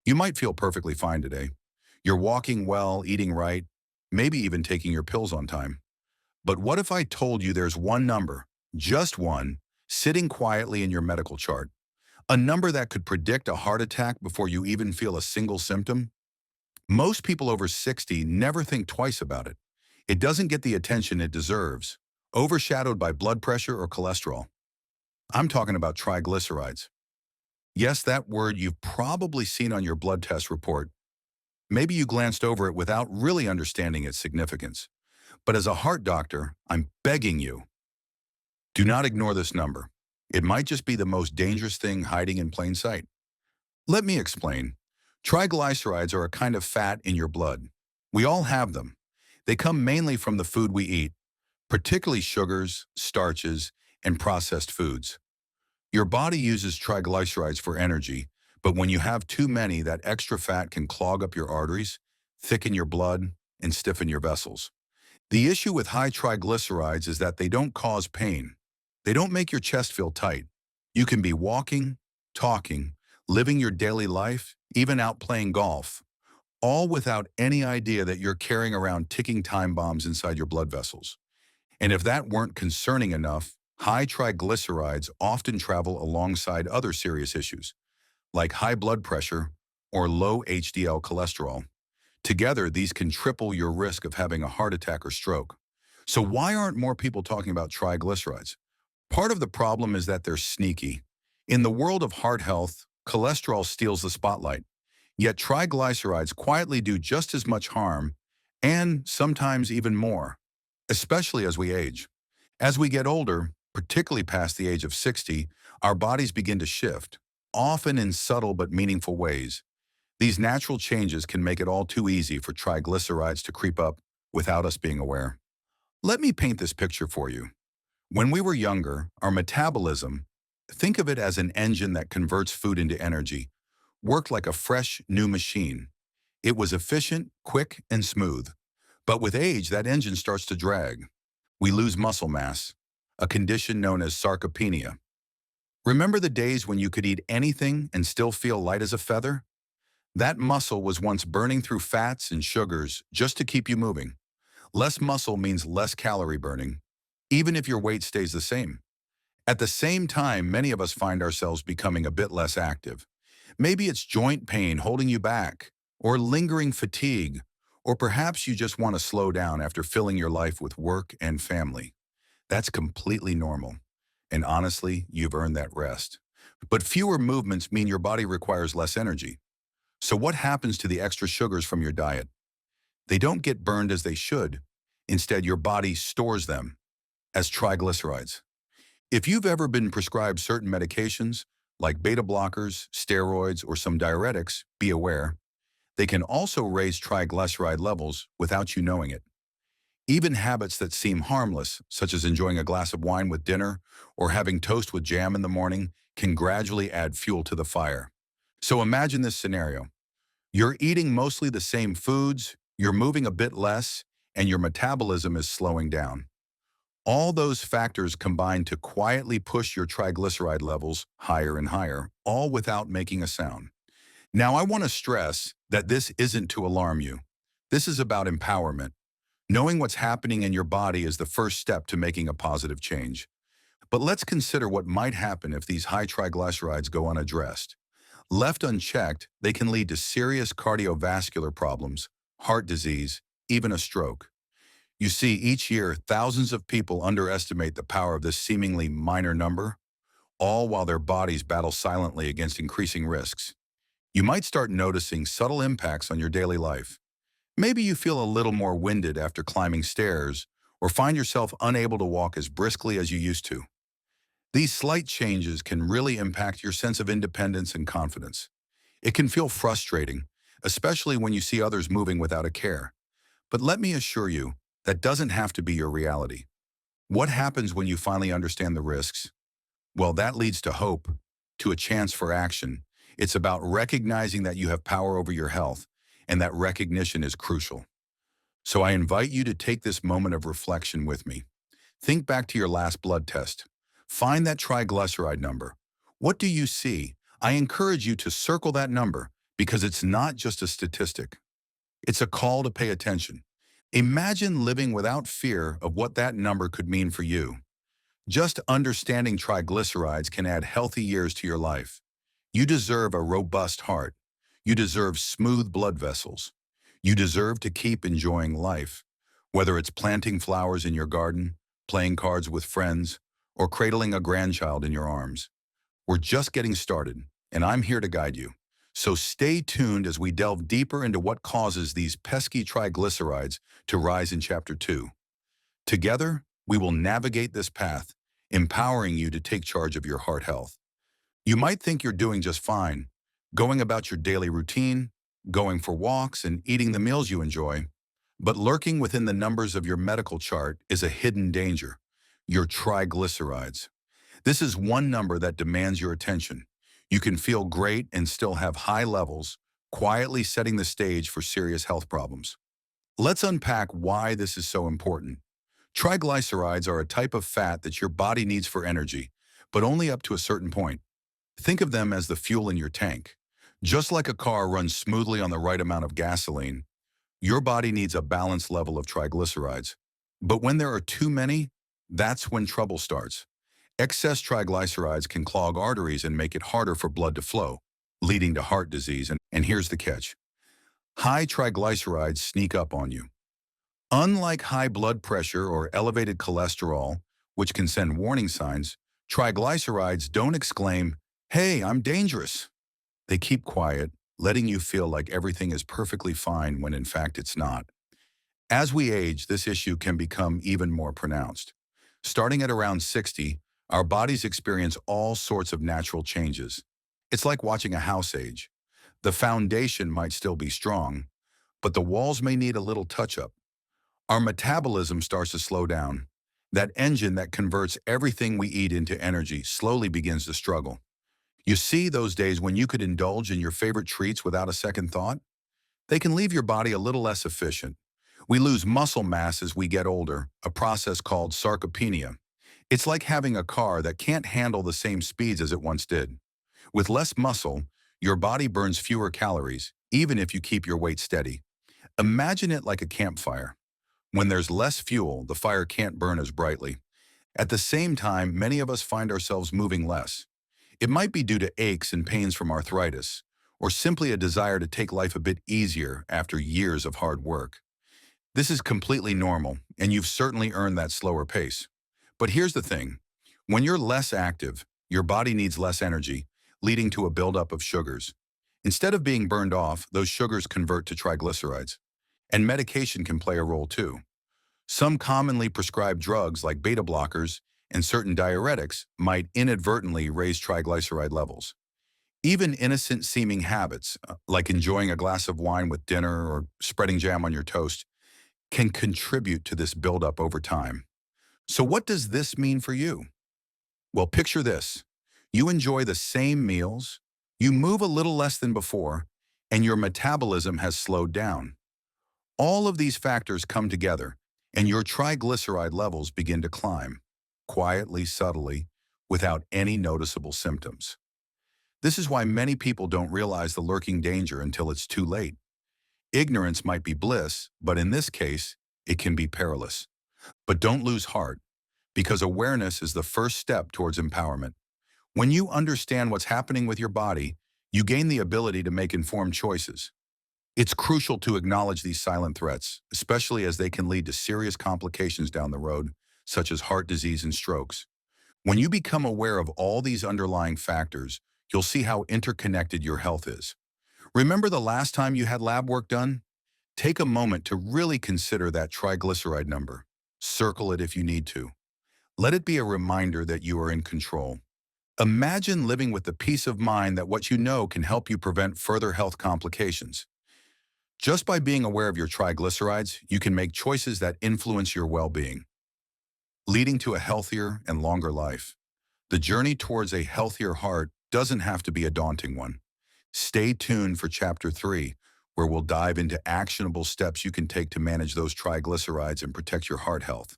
You might feel perfectly fine today. You're walking well, eating right, maybe even taking your pills on time. But what if I told you there's one number, just one, sitting quietly in your medical chart? A number that could predict a heart attack before you even feel a single symptom? Most people over 60 never think twice about it. It doesn't get the attention it deserves, overshadowed by blood pressure or cholesterol. I'm talking about triglycerides. Yes, that word you've probably seen on your blood test report. Maybe you glanced over it without really understanding its significance. But as a heart doctor, I'm begging you, do not ignore this number. It might just be the most dangerous thing hiding in plain sight. Let me explain. Triglycerides are a kind of fat in your blood. We all have them. They come mainly from the food we eat, particularly sugars, starches, and processed foods. Your body uses triglycerides for energy, but when you have too many, that extra fat can clog up your arteries, thicken your blood, and stiffen your vessels. The issue with high triglycerides is that they don't cause pain. They don't make your chest feel tight. You can be walking, talking, living your daily life, even out playing golf, all without any idea that you're carrying around ticking time bombs inside your blood vessels. And if that weren't concerning enough, high triglycerides often travel alongside other serious issues, like high blood pressure or low HDL cholesterol. Together, these can triple your risk of having a heart attack or stroke. So why aren't more people talking about triglycerides? Part of the problem is that they're sneaky. In the world of heart health, cholesterol steals the spotlight. Yet triglycerides quietly do just as much harm, and sometimes even more, especially as we age. As we get older, particularly past the age of 60, our bodies begin to shift, often in subtle but meaningful ways. These natural changes can make it all too easy for triglycerides to creep up without us being aware. Let me paint this picture for you. When we were younger, our metabolism, think of it as an engine that converts food into energy, worked like a fresh, new machine. It was efficient, quick, and smooth. But with age, that engine starts to drag. We lose muscle mass, a condition known as sarcopenia. Remember the days when you could eat anything and still feel light as a feather? That muscle was once burning through fats and sugars just to keep you moving. Less muscle means less calorie burning, even if your weight stays the same. At the same time, many of us find ourselves becoming a bit less active. Maybe it's joint pain holding you back, or lingering fatigue, or perhaps you just want to slow down after filling your life with work and family. That's completely normal. And honestly, you've earned that rest. But fewer movements mean your body requires less energy. So what happens to the extra sugars from your diet? They don't get burned as they should. Instead, your body stores them as triglycerides. If you've ever been prescribed certain medications, like beta blockers, steroids, or some diuretics, be aware. They can also raise triglyceride levels without you knowing it. Even habits that seem harmless, such as enjoying a glass of wine with dinner or having toast with jam in the morning, can gradually add fuel to the fire. So imagine this scenario. You're eating mostly the same foods, you're moving a bit less, and your metabolism is slowing down. All those factors combine to quietly push your triglyceride levels higher and higher, all without making a sound. Now, I want to stress that this isn't to alarm you. This is about empowerment. Knowing what's happening in your body is the first step to making a positive change. But let's consider what might happen if these high triglycerides go unaddressed. Left unchecked, they can lead to serious cardiovascular problems, heart disease, even a stroke. You see, each year, thousands of people underestimate the power of this seemingly minor number, all while their bodies battle silently against increasing risks. You might start noticing subtle impacts on your daily life. Maybe you feel a little more winded after climbing stairs, or find yourself unable to walk as briskly as you used to. These slight changes can really impact your sense of independence and confidence. It can feel frustrating, especially when you see others moving without a care. But let me assure you, that doesn't have to be your reality. What happens when you finally understand the risks? Well, that leads to hope, to a chance for action. It's about recognizing that you have power over your health, and that recognition is crucial. So I invite you to take this moment of reflection with me. Think back to your last blood test. Find that triglyceride number. What do you see? I encourage you to circle that number, because it's not just a statistic. It's a call to pay attention. Imagine living without fear of what that number could mean for you. Just understanding triglycerides can add healthy years to your life. You deserve a robust heart. You deserve smooth blood vessels. You deserve to keep enjoying life, whether it's planting flowers in your garden, playing cards with friends, or cradling a grandchild in your arms. We're just getting started, and I'm here to guide you. So stay tuned as we delve deeper into what causes these pesky triglycerides to rise in Chapter 2. Together, we will navigate this path, empowering you to take charge of your heart health. You might think you're doing just fine, going about your daily routine, going for walks, and eating the meals you enjoy. But lurking within the numbers of your medical chart is a hidden danger: your triglycerides. This is one number that demands your attention. You can feel great and still have high levels, quietly setting the stage for serious health problems. Let's unpack why this is so important. Triglycerides are a type of fat that your body needs for energy, but only up to a certain point. Think of them as the fuel in your tank. Just like a car runs smoothly on the right amount of gasoline, your body needs a balanced level of triglycerides. But when there are too many, that's when trouble starts. Excess triglycerides can clog arteries and make it harder for blood to flow, leading to heart disease. And here's the catch: high triglycerides sneak up on you. Unlike high blood pressure or elevated cholesterol, which can send warning signs, triglycerides don't exclaim, "Hey, I'm dangerous." They keep quiet, letting you feel like everything is perfectly fine when in fact it's not. As we age, this issue can become even more pronounced. Starting at around 60, our bodies experience all sorts of natural changes. It's like watching a house age. The foundation might still be strong, but the walls may need a little touch-up. Our metabolism starts to slow down. That engine that converts everything we eat into energy slowly begins to struggle. You see, those days when you could indulge in your favorite treats without a second thought? They can leave your body a little less efficient. We lose muscle mass as we get older, a process called sarcopenia. It's like having a car that can't handle the same speeds as it once did. With less muscle, your body burns fewer calories, even if you keep your weight steady. Imagine it like a campfire. When there's less fuel, the fire can't burn as brightly. At the same time, many of us find ourselves moving less. It might be due to aches and pains from arthritis, or simply a desire to take life a bit easier after years of hard work. This is completely normal, and you've certainly earned that slower pace. But here's the thing: when you're less active, your body needs less energy, leading to a buildup of sugars. Instead of being burned off, those sugars convert to triglycerides. And medication can play a role too. Some commonly prescribed drugs like beta blockers and certain diuretics might inadvertently raise triglyceride levels. Even innocent-seeming habits, like enjoying a glass of wine with dinner or spreading jam on your toast, can contribute to this buildup over time. So what does this mean for you? Well, picture this. You enjoy the same meals, you move a little less than before, and your metabolism has slowed down. All of these factors come together, and your triglyceride levels begin to climb, quietly, subtly, without any noticeable symptoms. This is why many people don't realize the lurking danger until it's too late. Ignorance might be bliss, but in this case, it can be perilous. But don't lose heart, because awareness is the first step towards empowerment. When you understand what's happening with your body, you gain the ability to make informed choices. It's crucial to acknowledge these silent threats, especially as they can lead to serious complications down the road, such as heart disease and strokes. When you become aware of all these underlying factors, you'll see how interconnected your health is. Remember the last time you had lab work done? Take a moment to really consider that triglyceride number. Circle it if you need to. Let it be a reminder that you are in control. Imagine living with the peace of mind that what you know can help you prevent further health complications. Just by being aware of your triglycerides, you can make choices that influence your well-being, leading to a healthier and longer life. The journey towards a healthier heart doesn't have to be a daunting one. Stay tuned for Chapter 3, where we'll dive into actionable steps you can take to manage those triglycerides and protect your heart health,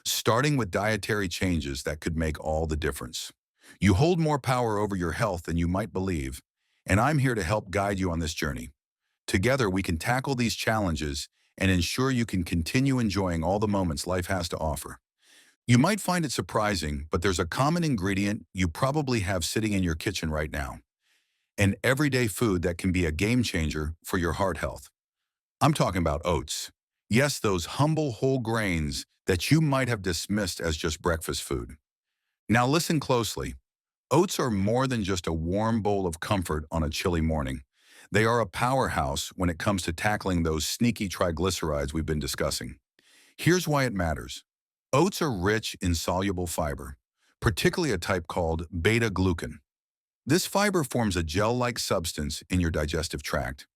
starting with dietary changes that could make all the difference. You hold more power over your health than you might believe, and I'm here to help guide you on this journey. Together, we can tackle these challenges and ensure you can continue enjoying all the moments life has to offer. You might find it surprising, but there's a common ingredient you probably have sitting in your kitchen right now, an everyday food that can be a game changer for your heart health. I'm talking about oats. Yes, those humble whole grains that you might have dismissed as just breakfast food. Now listen closely. Oats are more than just a warm bowl of comfort on a chilly morning. They are a powerhouse when it comes to tackling those sneaky triglycerides we've been discussing. Here's why it matters. Oats are rich in soluble fiber, particularly a type called beta-glucan. This fiber forms a gel-like substance in your digestive tract,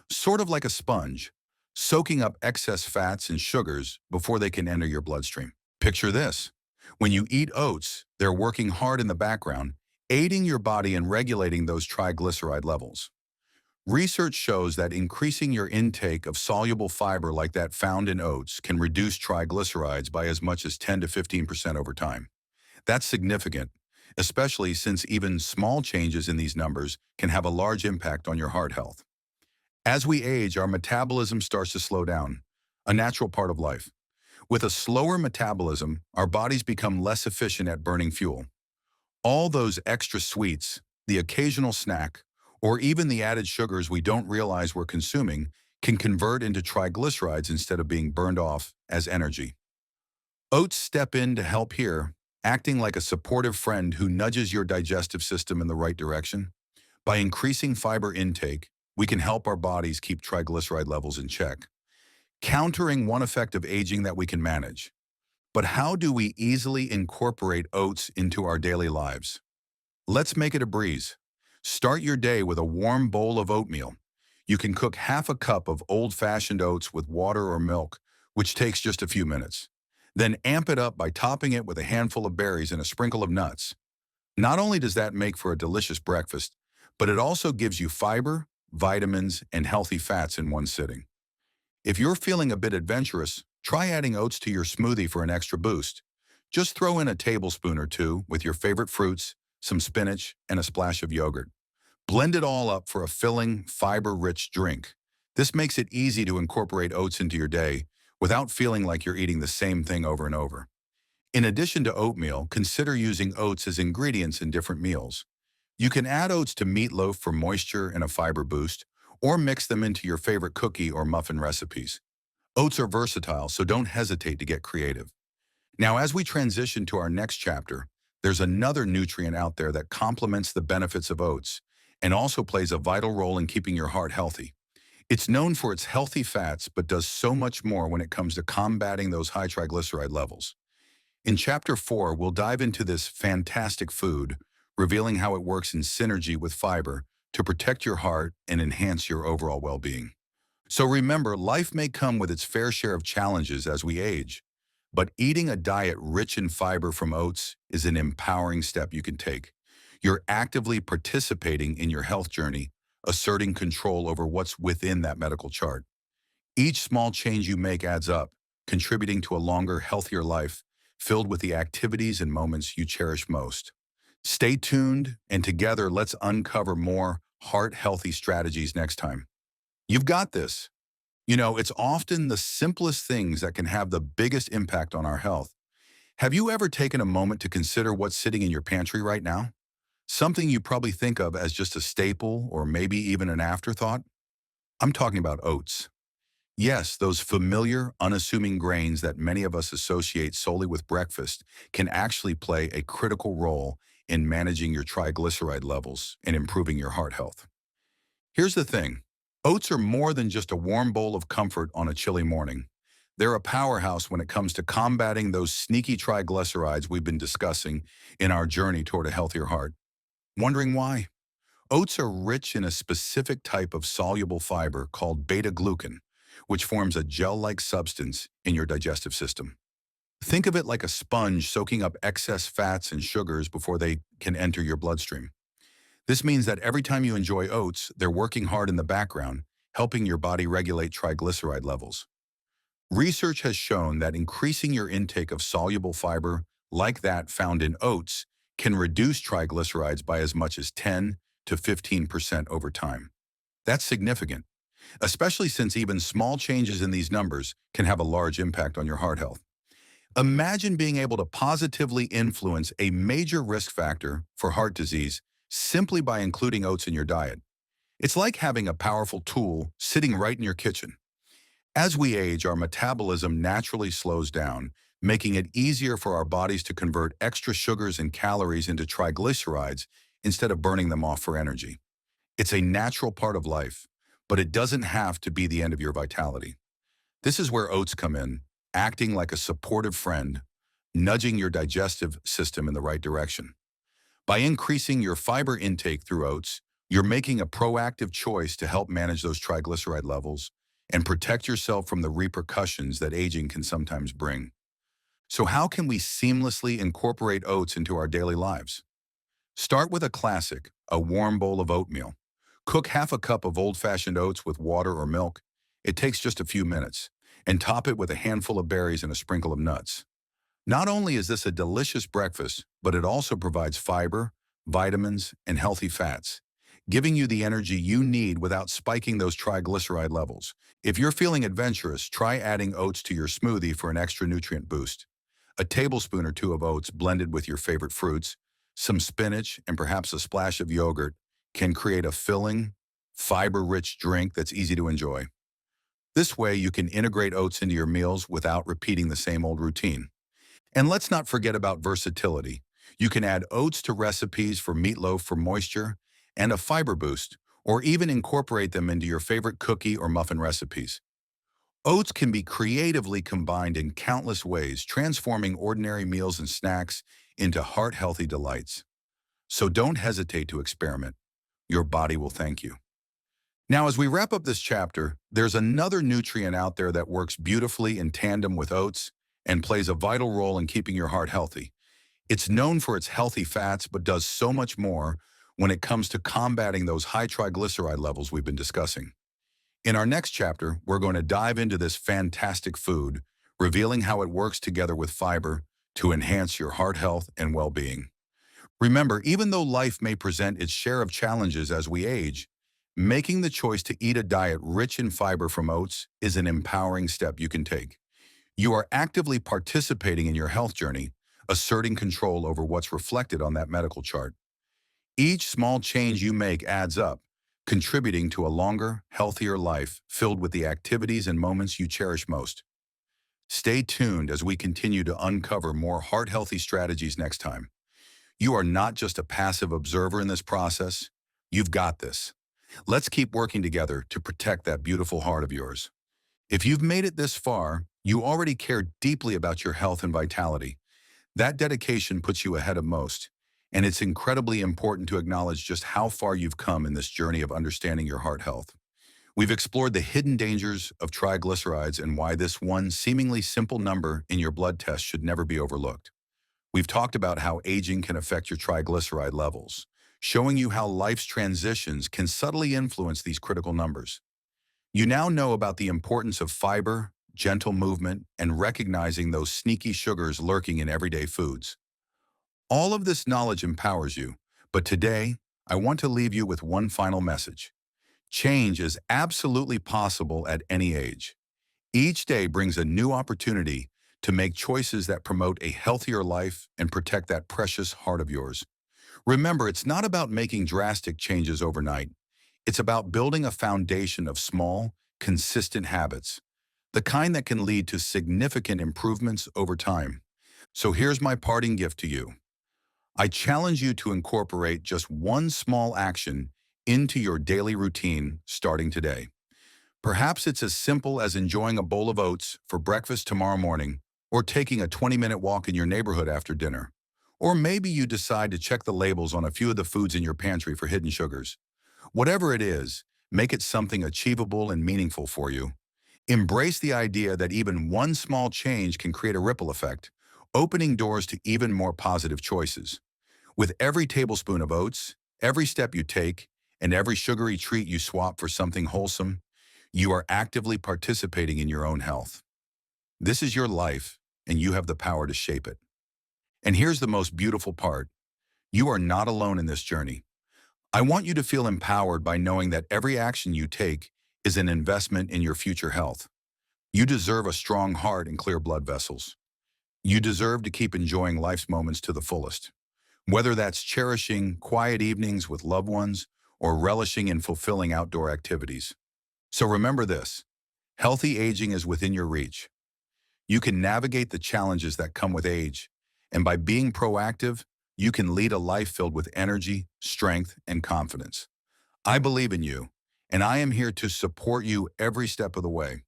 sort of like a sponge, soaking up excess fats and sugars before they can enter your bloodstream. Picture this. When you eat oats, they're working hard in the background, aiding your body in regulating those triglyceride levels. Research shows that increasing your intake of soluble fiber like that found in oats can reduce triglycerides by as much as 10 to 15% over time. That's significant, especially since even small changes in these numbers can have a large impact on your heart health. As we age, our metabolism starts to slow down, a natural part of life. With a slower metabolism, our bodies become less efficient at burning fuel. All those extra sweets, the occasional snack, or even the added sugars we don't realize we're consuming can convert into triglycerides instead of being burned off as energy. Oats step in to help here, acting like a supportive friend who nudges your digestive system in the right direction. By increasing fiber intake, we can help our bodies keep triglyceride levels in check, countering one effect of aging that we can manage. But how do we easily incorporate oats into our daily lives? Let's make it a breeze. Start your day with a warm bowl of oatmeal. You can cook half a cup of old-fashioned oats with water or milk, which takes just a few minutes. Then amp it up by topping it with a handful of berries and a sprinkle of nuts. Not only does that make for a delicious breakfast, but it also gives you fiber, vitamins, and healthy fats in one sitting. If you're feeling a bit adventurous, try adding oats to your smoothie for an extra boost. Just throw in a tablespoon or two with your favorite fruits, some spinach, and a splash of yogurt. Blend it all up for a filling, fiber-rich drink. This makes it easy to incorporate oats into your day without feeling like you're eating the same thing over and over. In addition to oatmeal, consider using oats as ingredients in different meals. You can add oats to meatloaf for moisture and a fiber boost, or mix them into your favorite cookie or muffin recipes. Oats are versatile, so don't hesitate to get creative. Now, as we transition to our next chapter, there's another nutrient out there that complements the benefits of oats and also plays a vital role in keeping your heart healthy. It's known for its healthy fats, but does so much more when it comes to combating those high triglyceride levels. In Chapter 4, we'll dive into this fantastic food, revealing how it works in synergy with fiber to protect your heart and enhance your overall well-being. So remember, life may come with its fair share of challenges as we age, but eating a diet rich in fiber from oats is an empowering step you can take. You're actively participating in your health journey, asserting control over what's within that medical chart. Each small change you make adds up, contributing to a longer, healthier life filled with the activities and moments you cherish most. Stay tuned, and together let's uncover more heart-healthy strategies next time. You've got this. You know, it's often the simplest things that can have the biggest impact on our health. Have you ever taken a moment to consider what's sitting in your pantry right now? Something you probably think of as just a staple or maybe even an afterthought? I'm talking about oats. Yes, those familiar, unassuming grains that many of us associate solely with breakfast can actually play a critical role in managing your triglyceride levels and improving your heart health. Here's the thing. Oats are more than just a warm bowl of comfort on a chilly morning. They're a powerhouse when it comes to combating those sneaky triglycerides we've been discussing in our journey toward a healthier heart. Wondering why? Oats are rich in a specific type of soluble fiber called beta-glucan, which forms a gel-like substance in your digestive system. Think of it like a sponge soaking up excess fats and sugars before they can enter your bloodstream. This means that every time you enjoy oats, they're working hard in the background, helping your body regulate triglyceride levels. Research has shown that increasing your intake of soluble fiber, like that found in oats, can reduce triglycerides by as much as 10 to 15% over time. That's significant, especially since even small changes in these numbers can have a large impact on your heart health. Imagine being able to positively influence a major risk factor for heart disease simply by including oats in your diet. It's like having a powerful tool sitting right in your kitchen. As we age, our metabolism naturally slows down, making it easier for our bodies to convert extra sugars and calories into triglycerides instead of burning them off for energy. It's a natural part of life, but it doesn't have to be the end of your vitality. This is where oats come in, acting like a supportive friend, nudging your digestive system in the right direction. By increasing your fiber intake through oats, you're making a proactive choice to help manage those triglyceride levels and protect yourself from the repercussions that aging can sometimes bring. So how can we seamlessly incorporate oats into our daily lives? Start with a classic, a warm bowl of oatmeal. Cook half a cup of old-fashioned oats with water or milk. It takes just a few minutes. And top it with a handful of berries and a sprinkle of nuts. Not only is this a delicious breakfast, but it also provides fiber, vitamins, and healthy fats, giving you the energy you need without spiking those triglyceride levels. If you're feeling adventurous, try adding oats to your smoothie for an extra nutrient boost. A tablespoon or two of oats blended with your favorite fruits, some spinach, and perhaps a splash of yogurt can create a filling, fiber-rich drink that's easy to enjoy. This way, you can integrate oats into your meals without repeating the same old routine. And let's not forget about versatility. You can add oats to recipes for meatloaf for moisture and a fiber boost, or even incorporate them into your favorite cookie or muffin recipes. Oats can be creatively combined in countless ways, transforming ordinary meals and snacks into heart-healthy delights. So don't hesitate to experiment. Your body will thank you. Now, as we wrap up this chapter, there's another nutrient out there that works beautifully in tandem with oats and plays a vital role in keeping your heart healthy. It's known for its healthy fats, but does so much more when it comes to combating those high triglyceride levels we've been discussing. In our next chapter, we're going to dive into this fantastic food, revealing how it works together with fiber to enhance your heart health and well-being. Remember, even though life may present its share of challenges as we age, making the choice to eat a diet rich in fiber from oats is an empowering step you can take. You are actively participating in your health journey, asserting control over what's reflected on that medical chart. Each small change you make adds up, contributing to a longer, healthier life filled with the activities and moments you cherish most. Stay tuned as we continue to uncover more heart-healthy strategies next time. You are not just a passive observer in this process. You've got this. Let's keep working together to protect that beautiful heart of yours. If you've made it this far, you already care deeply about your health and vitality. That dedication puts you ahead of most, and it's incredibly important to acknowledge just how far you've come in this journey of understanding your heart health. We've explored the hidden dangers of triglycerides and why this one seemingly simple number in your blood test should never be overlooked. We've talked about how aging can affect your triglyceride levels, showing you how life's transitions can subtly influence these critical numbers. You now know about the importance of fiber, gentle movement, and recognizing those sneaky sugars lurking in everyday foods. All of this knowledge empowers you, but today, I want to leave you with one final message. Change is absolutely possible at any age. Each day brings a new opportunity to make choices that promote a healthier life and protect that precious heart of yours. Remember, it's not about making drastic changes overnight. It's about building a foundation of small, consistent habits, the kind that can lead to significant improvements over time. So here's my parting gift to you. I challenge you to incorporate just one small action into your daily routine starting today. Perhaps it's as simple as enjoying a bowl of oats for breakfast tomorrow morning, or taking a 20-minute walk in your neighborhood after dinner. Or maybe you decide to check the labels on a few of the foods in your pantry for hidden sugars. Whatever it is, make it something achievable and meaningful for you. Embrace the idea that even one small change can create a ripple effect, opening doors to even more positive choices. With every tablespoon of oats, every step you take, and every sugary treat you swap for something wholesome, you are actively participating in your own health. This is your life, and you have the power to shape it. And here's the most beautiful part. You are not alone in this journey. I want you to feel empowered by knowing that every action you take is an investment in your future health. You deserve a strong heart and clear blood vessels. You deserve to keep enjoying life's moments to the fullest. Whether that's cherishing quiet evenings with loved ones or relishing in fulfilling outdoor activities. So remember this, healthy aging is within your reach. You can navigate the challenges that come with age, and by being proactive, you can lead a life filled with energy, strength, and confidence. I believe in you, and I am here to support you every step of the way.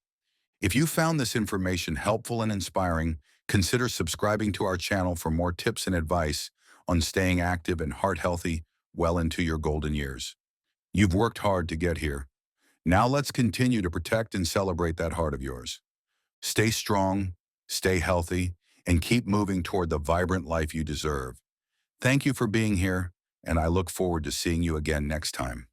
If you found this information helpful and inspiring, consider subscribing to our channel for more tips and advice on staying active and heart healthy well into your golden years. You've worked hard to get here. Now let's continue to protect and celebrate that heart of yours. Stay strong, stay healthy, and keep moving toward the vibrant life you deserve. Thank you for being here, and I look forward to seeing you again next time.